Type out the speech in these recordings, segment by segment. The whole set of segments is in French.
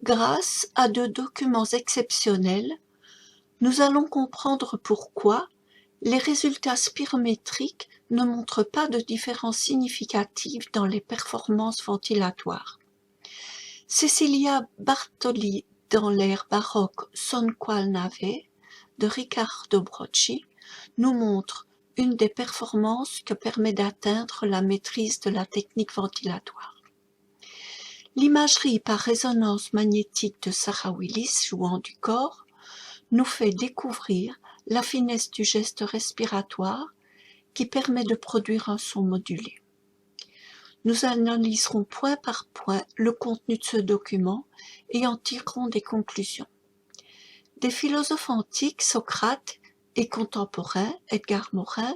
Grâce à deux documents exceptionnels, nous allons comprendre pourquoi les résultats spirométriques ne montrent pas de différence significative dans les performances ventilatoires. Cecilia Bartoli dans l'ère baroque Son qual nave de Riccardo Brocchi nous montre une des performances que permet d'atteindre la maîtrise de la technique ventilatoire. L'imagerie par résonance magnétique de Sarah Willis jouant du corps nous fait découvrir la finesse du geste respiratoire qui permet de produire un son modulé. Nous analyserons point par point le contenu de ce document et en tirerons des conclusions. Des philosophes antiques, Socrate, et contemporains, Edgar Morin,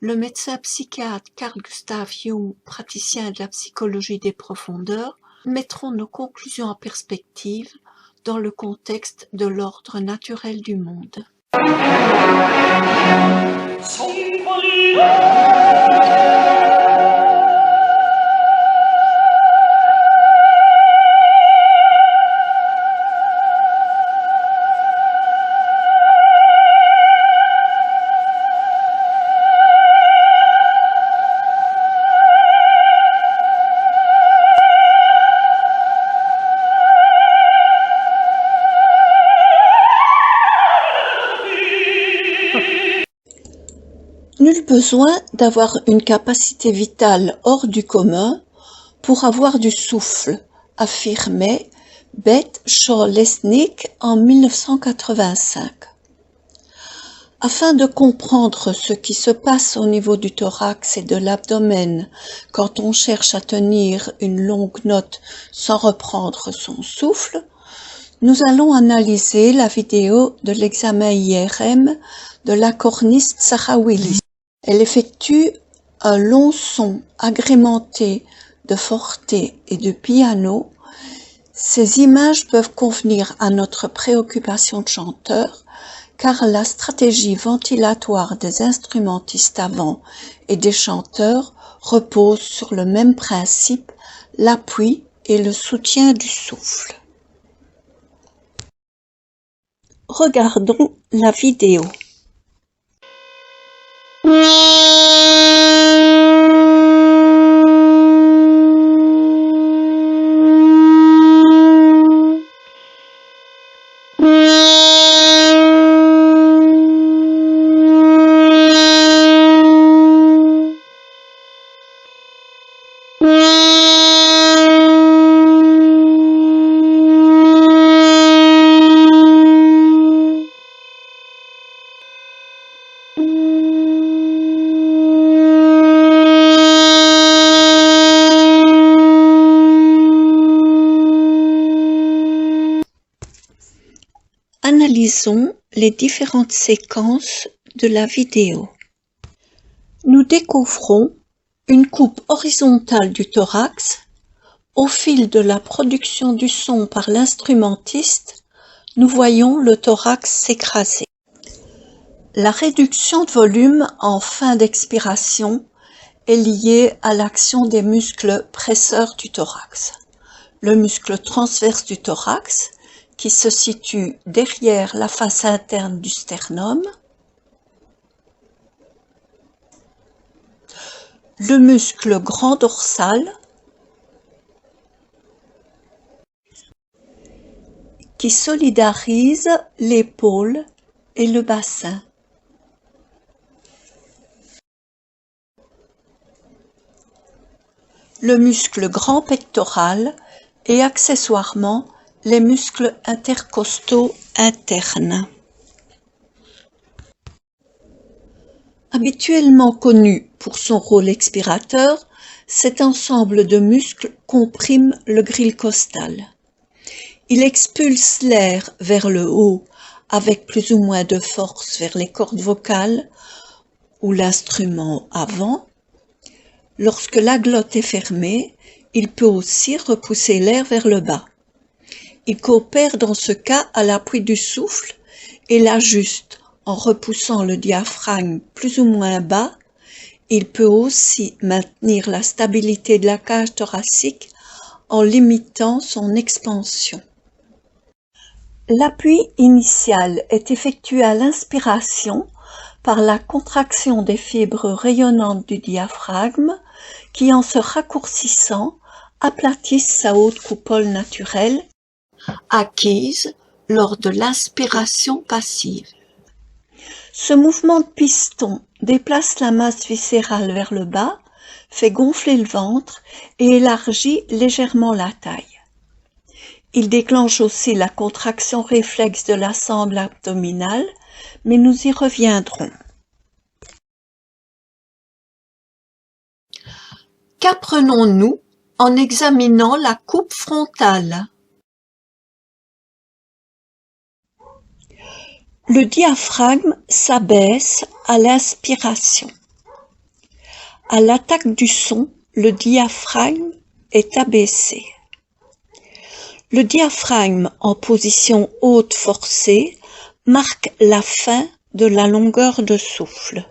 le médecin psychiatre Carl Gustav Jung, praticien de la psychologie des profondeurs, mettront nos conclusions en perspective dans le contexte de l'ordre naturel du monde. Nul besoin d'avoir une capacité vitale hors du commun pour avoir du souffle, affirmait Beth Shaw-Lesnick en 1985. Afin de comprendre ce qui se passe au niveau du thorax et de l'abdomen quand on cherche à tenir une longue note sans reprendre son souffle, nous allons analyser la vidéo de l'examen IRM de la corniste Sarah Willis. Elle effectue un long son agrémenté de forte et de piano. Ces images peuvent convenir à notre préoccupation de chanteur, car la stratégie ventilatoire des instrumentistes avant et des chanteurs repose sur le même principe, l'appui et le soutien du souffle. Regardons la vidéo. Analysons les différentes séquences de la vidéo. Nous découvrons une coupe horizontale du thorax. Au fil de la production du son par l'instrumentiste, nous voyons le thorax s'écraser. La réduction de volume en fin d'expiration est liée à l'action des muscles presseurs du thorax. Le muscle transverse du thorax, qui se situe derrière la face interne du sternum, le muscle grand dorsal, qui solidarise l'épaule et le bassin, le muscle grand pectoral et accessoirement les muscles intercostaux internes. Habituellement connu pour son rôle expirateur, cet ensemble de muscles comprime le grille costal. Il expulse l'air vers le haut avec plus ou moins de force vers les cordes vocales ou l'instrument avant. Lorsque la glotte est fermée, il peut aussi repousser l'air vers le bas. Il coopère dans ce cas à l'appui du souffle et l'ajuste en repoussant le diaphragme plus ou moins bas. Il peut aussi maintenir la stabilité de la cage thoracique en limitant son expansion. L'appui initial est effectué à l'inspiration par la contraction des fibres rayonnantes du diaphragme qui, en se raccourcissant, aplatissent sa haute coupole naturelle acquise lors de l'inspiration passive. Ce mouvement de piston déplace la masse viscérale vers le bas, fait gonfler le ventre et élargit légèrement la taille. Il déclenche aussi la contraction réflexe de la sangle abdominale, mais nous y reviendrons. Qu'apprenons-nous en examinant la coupe frontale? Le diaphragme s'abaisse à l'inspiration. À l'attaque du son, le diaphragme est abaissé. Le diaphragme en position haute forcée marque la fin de la longueur de souffle.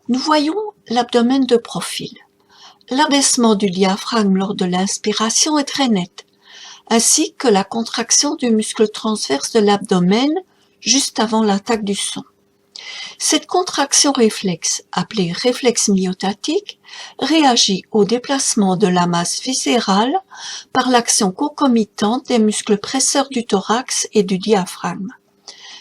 Nous voyons l'abdomen de profil. L'abaissement du diaphragme lors de l'inspiration est très net, ainsi que la contraction du muscle transverse de l'abdomen juste avant l'attaque du son. Cette contraction réflexe, appelée réflexe myotatique, réagit au déplacement de la masse viscérale par l'action concomitante des muscles presseurs du thorax et du diaphragme.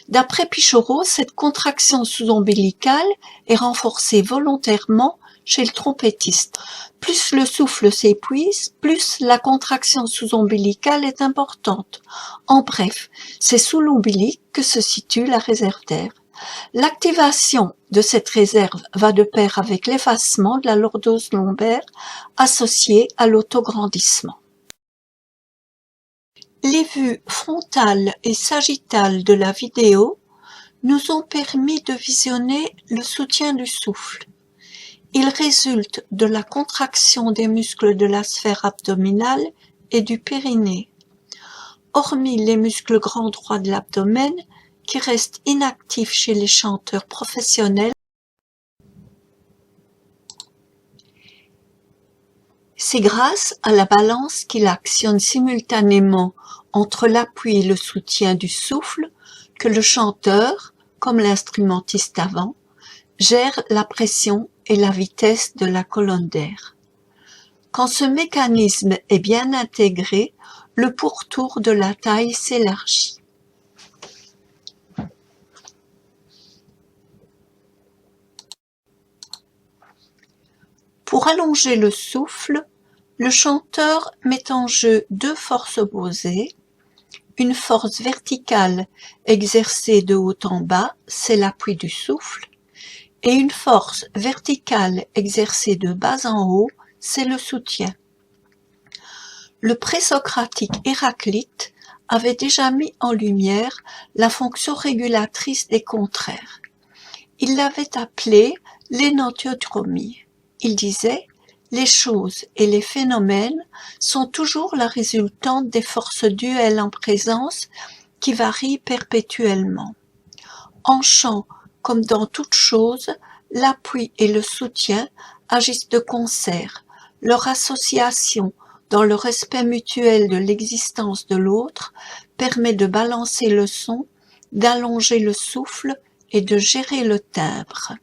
D'après Pichoro, cette contraction sous-ombilicale est renforcée volontairement chez le trompettiste. Plus le souffle s'épuise, plus la contraction sous-ombilicale est importante. En bref, c'est sous l'ombilic que se situe la réserve d'air. L'activation de cette réserve va de pair avec l'effacement de la lordose lombaire associée à l'autograndissement. Les vues frontale et sagittale de la vidéo nous ont permis de visionner le soutien du souffle. Il résulte de la contraction des muscles de la sphère abdominale et du périnée. Hormis les muscles grands droits de l'abdomen, qui restent inactifs chez les chanteurs professionnels, c'est grâce à la balance qu'il actionne simultanément entre l'appui et le soutien du souffle que le chanteur, comme l'instrumentiste avant, gère la pression et la vitesse de la colonne d'air. Quand ce mécanisme est bien intégré, le pourtour de la taille s'élargit. Pour allonger le souffle, le chanteur met en jeu deux forces opposées. Une force verticale exercée de haut en bas, c'est l'appui du souffle, et une force verticale exercée de bas en haut, c'est le soutien. Le présocratique Héraclite avait déjà mis en lumière la fonction régulatrice des contraires. Il l'avait appelée l'énantiodromie. Il disait « Les choses et les phénomènes sont toujours la résultante des forces duelles en présence qui varient perpétuellement. En chant, comme dans toute chose, l'appui et le soutien agissent de concert. Leur association dans le respect mutuel de l'existence de l'autre permet de balancer le son, d'allonger le souffle et de gérer le timbre. »